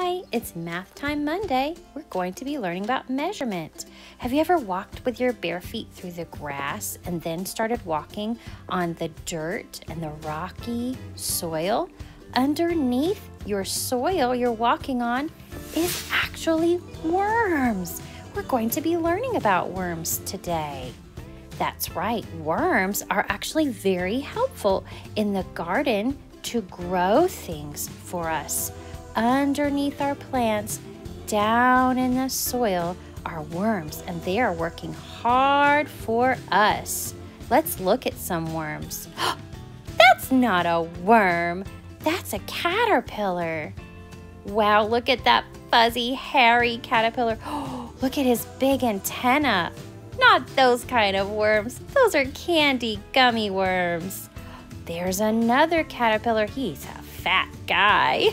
Hi, it's Math Time Monday. We're going to be learning about measurement. Have you ever walked with your bare feet through the grass and then started walking on the dirt and the rocky soil? Underneath your soil you're walking on is actually worms. We're going to be learning about worms today. That's right, worms are actually very helpful in the garden to grow things for us. Underneath our plants, down in the soil, are worms, and they are working hard for us. Let's look at some worms. That's not a worm. That's a caterpillar. Wow, look at that fuzzy, hairy caterpillar. Look at his big antenna. Not those kind of worms. Those are candy gummy worms. There's another caterpillar. He's a fat guy.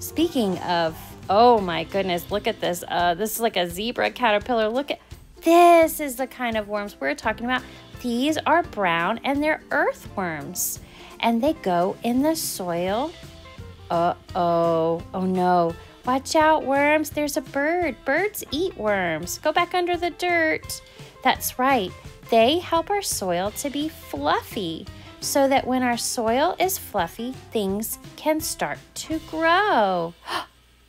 Speaking of, oh my goodness, look at this. This is like a zebra caterpillar. Look at, this is the kind of worms we're talking about. These are brown and they're earthworms. And they go in the soil. Oh no. Watch out, worms. There's a bird. Birds eat worms. Go back under the dirt. That's right. They help our soil to be fluffy so that when our soil is fluffy, things can start to grow.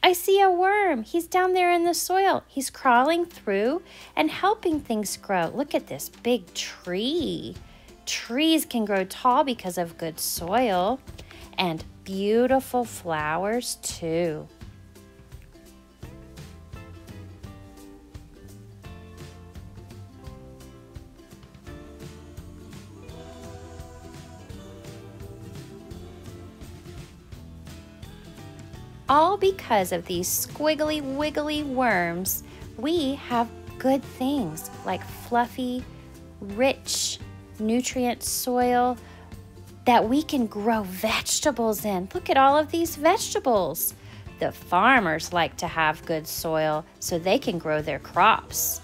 I see a worm. He's down there in the soil. He's crawling through and helping things grow. Look at this big tree. Trees can grow tall because of good soil, and beautiful flowers too. All because of these squiggly wiggly worms, we have good things like fluffy, rich, nutrient soil that we can grow vegetables in. Look at all of these vegetables. The farmers like to have good soil so they can grow their crops.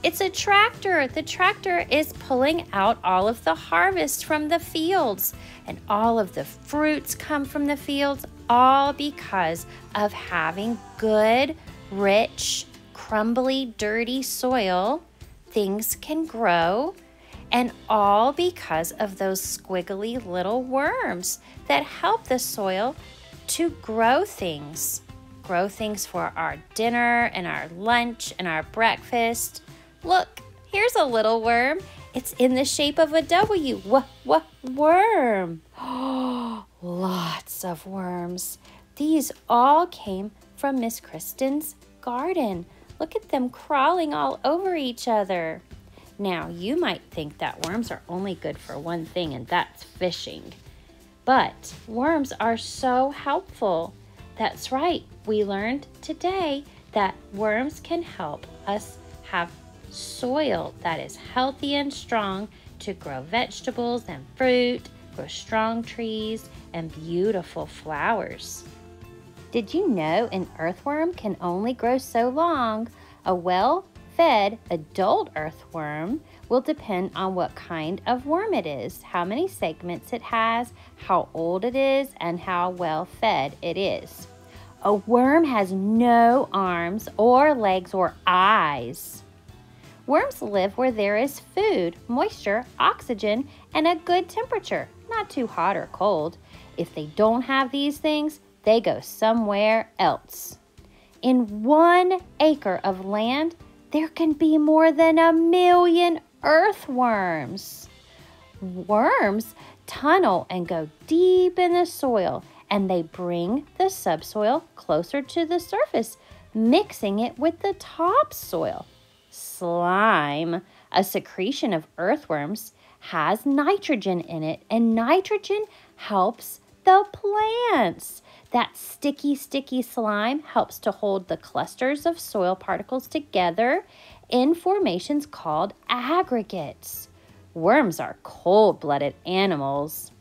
It's a tractor. The tractor is pulling out all of the harvest from the fields, and all of the fruits come from the fields, all because of having good, rich, crumbly, dirty soil. Things can grow, and all because of those squiggly little worms that help the soil to grow things. Grow things for our dinner and our lunch and our breakfast. Look, here's a little worm. It's in the shape of a W. Worm. Lots of worms. These all came from Miss Kristen's garden. Look at them crawling all over each other. Now, you might think that worms are only good for one thing, and that's fishing. But worms are so helpful. That's right. We learned today that worms can help us have soil that is healthy and strong to grow vegetables and fruit, grow strong trees, and beautiful flowers. Did you know an earthworm can only grow so long? A well-fed adult earthworm will depend on what kind of worm it is, how many segments it has, how old it is, and how well fed it is. A worm has no arms or legs or eyes. Worms live where there is food, moisture, oxygen, and a good temperature, not too hot or cold. If they don't have these things, they go somewhere else. In 1 acre of land, there can be more than 1 million earthworms. Worms tunnel and go deep in the soil, and they bring the subsoil closer to the surface, mixing it with the topsoil. Slime, a secretion of earthworms, has nitrogen in it, and nitrogen helps the plants. That sticky slime helps to hold the clusters of soil particles together in formations called aggregates. Worms are cold-blooded animals.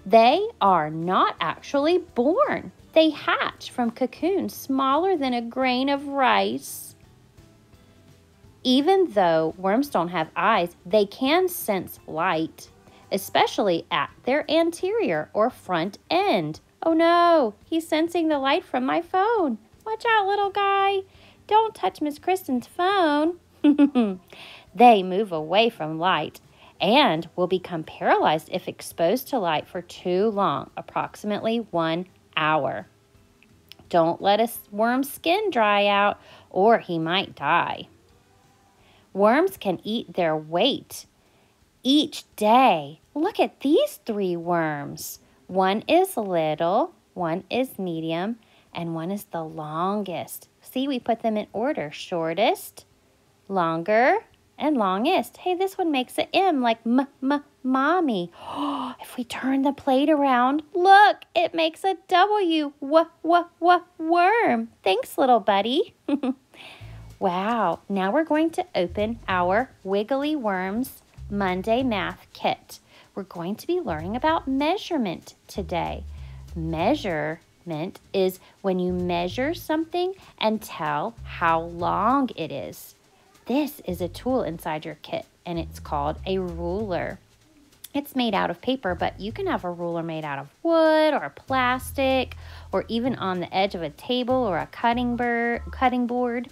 They are not actually born. They hatch from cocoons smaller than a grain of rice. Even though worms don't have eyes, they can sense light. especially at their anterior or front end. Oh no, he's sensing the light from my phone. Watch out, little guy. Don't touch Miss Kristen's phone. They move away from light and will become paralyzed if exposed to light for too long, approximately 1 hour. Don't let a worm's skin dry out or he might die. Worms can eat their weight each day. Look at these 3 worms. One is little, one is medium, and one is the longest. See, we put them in order. Shortest, longer, and longest. Hey, this one makes an M like mommy. If we turn the plate around, look, it makes a W. Worm. Thanks, little buddy. Wow, now we're going to open our Wiggly Worms Monday Math Kit. We're going to be learning about measurement today. Measurement is when you measure something and tell how long it is. This is a tool inside your kit, and it's called a ruler. It's made out of paper, but you can have a ruler made out of wood or plastic or even on the edge of a table or a cutting board.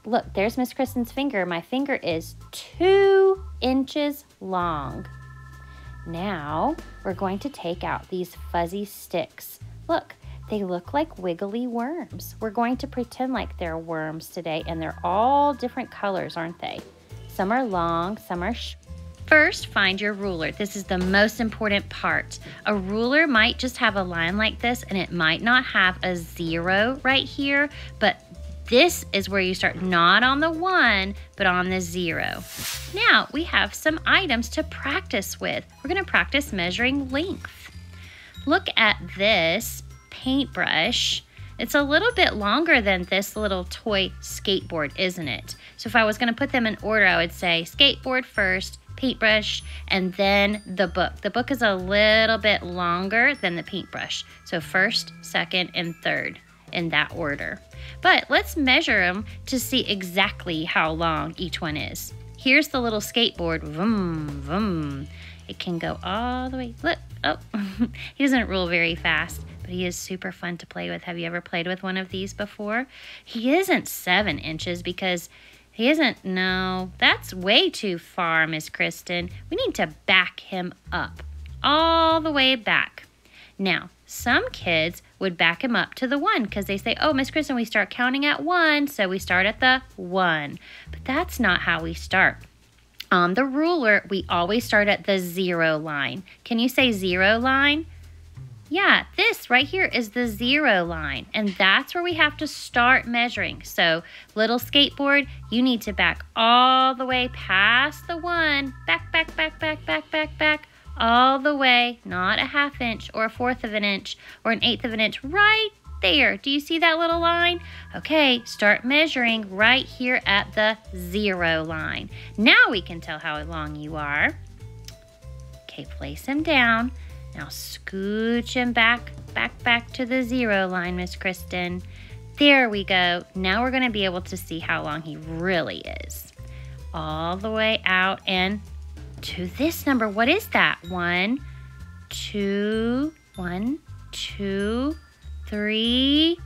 Look, there's Miss Kristen's finger. My finger is 2 inches long. Now, we're going to take out these fuzzy sticks. Look, they look like wiggly worms. We're going to pretend like they're worms today, and they're all different colors, aren't they? Some are long, some are short. First, find your ruler. This is the most important part. A ruler might just have a line like this, and it might not have a 0 right here, but this is where you start, not on the 1, but on the 0. Now, we have some items to practice with. We're going to practice measuring length. Look at this paintbrush. It's a little bit longer than this little toy skateboard, isn't it? So if I was going to put them in order, I would say skateboard first, paintbrush, and then the book. The book is a little bit longer than the paintbrush. So first, second, and third in that order. But let's measure them to see exactly how long each one is. Here's the little skateboard. Vroom, vroom. It can go all the way. Look, oh, he doesn't roll very fast, but he is super fun to play with. Have you ever played with one of these before? He isn't 7 inches because he isn't, no, that's way too far, Miss Kristen. We need to back him up, all the way back. Now, some kids would back him up to the 1 because they say, oh, Miss Kristen, we start counting at 1, so we start at the 1. But that's not how we start. On the ruler, we always start at the 0 line. Can you say 0 line? Yeah, this right here is the 0 line, and that's where we have to start measuring. So, little skateboard, you need to back all the way past the 1. Back, back, back, back, back, back, back. All the way, not a 1/2 inch or a 1/4 of an inch or an 1/8 of an inch, right there. Do you see that little line? Okay, start measuring right here at the 0 line. Now we can tell how long you are. Okay, place him down. Now scooch him back to the 0 line, Miss Kristen. There we go. Now we're gonna be able to see how long he really is. All the way out and to this number. What is that? 1, 2, 1, 2, 3,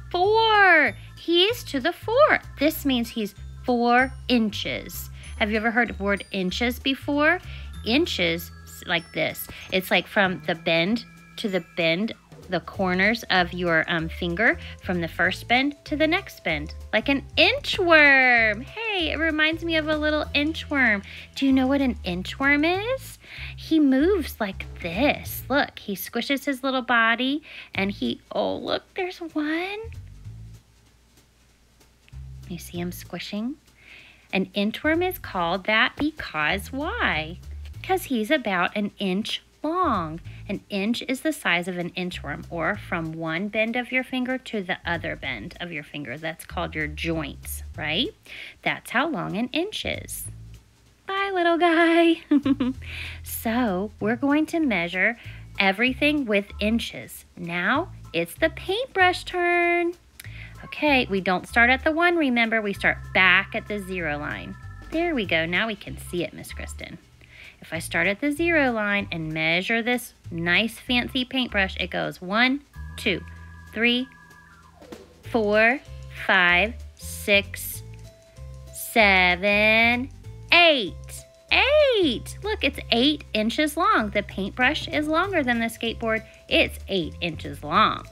4. He is to the 4. This means he's 4 inches. Have you ever heard the word inches before? Inches, like this. It's like from the bend to the bend, the corners of your finger, from the first bend to the next bend, like an inchworm. Hey, it reminds me of a little inchworm. Do you know what an inchworm is? He moves like this. Look, he squishes his little body and oh, look, there's one. You see him squishing? An inchworm is called that because why? Because he's about an inch long. An inch is the size of an inchworm, or from one bend of your finger to the other bend of your finger. That's called your joints, right? That's how long an inch is. Bye, little guy. So we're going to measure everything with inches. Now it's the paintbrush turn. Okay, we don't start at the 1, remember, we start back at the 0 line. There we go. Now we can see it, Miss Kristen. If I start at the 0 line and measure this nice fancy paintbrush, it goes 1, 2, 3, 4, 5, 6, 7, 8. 8! Look, it's 8 inches long. The paintbrush is longer than the skateboard. It's 8 inches long.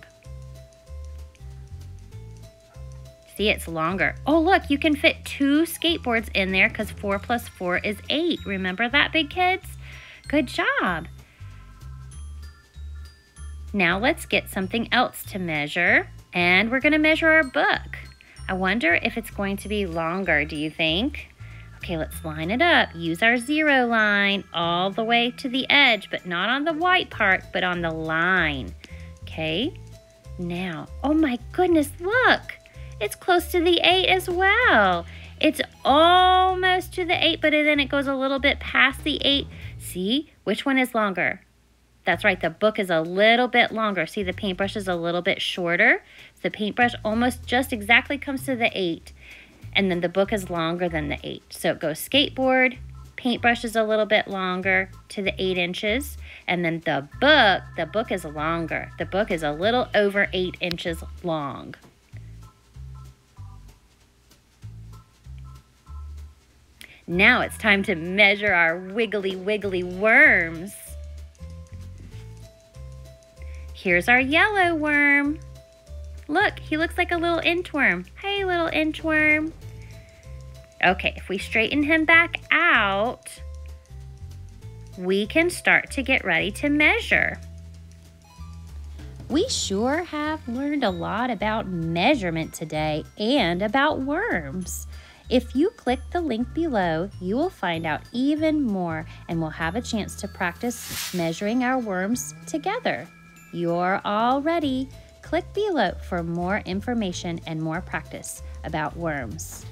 See, it's longer. Oh, look, you can fit 2 skateboards in there because 4 plus 4 is 8. Remember that, big kids? Good job. Now let's get something else to measure, and we're going to measure our book. I wonder if it's going to be longer, do you think? Okay, let's line it up. Use our 0 line all the way to the edge, but not on the white part, but on the line. Okay, now, oh my goodness, look. It's close to the 8 as well. It's almost to the 8, but then it goes a little bit past the 8. See, which one is longer? That's right, the book is a little bit longer. See, the paintbrush is a little bit shorter. The paintbrush almost just exactly comes to the 8. And then the book is longer than the 8. So it goes skateboard, paintbrush is a little bit longer to the 8 inches. And then the book is longer. The book is a little over 8 inches long. Now it's time to measure our wiggly wiggly worms. Here's our yellow worm. Look, he looks like a little inchworm. Hey, little inchworm. Okay, if we straighten him back out, we can start to get ready to measure. We sure have learned a lot about measurement today and about worms. If you click the link below, you will find out even more and we'll have a chance to practice measuring our worms together. You're all ready. Click below for more information and more practice about worms.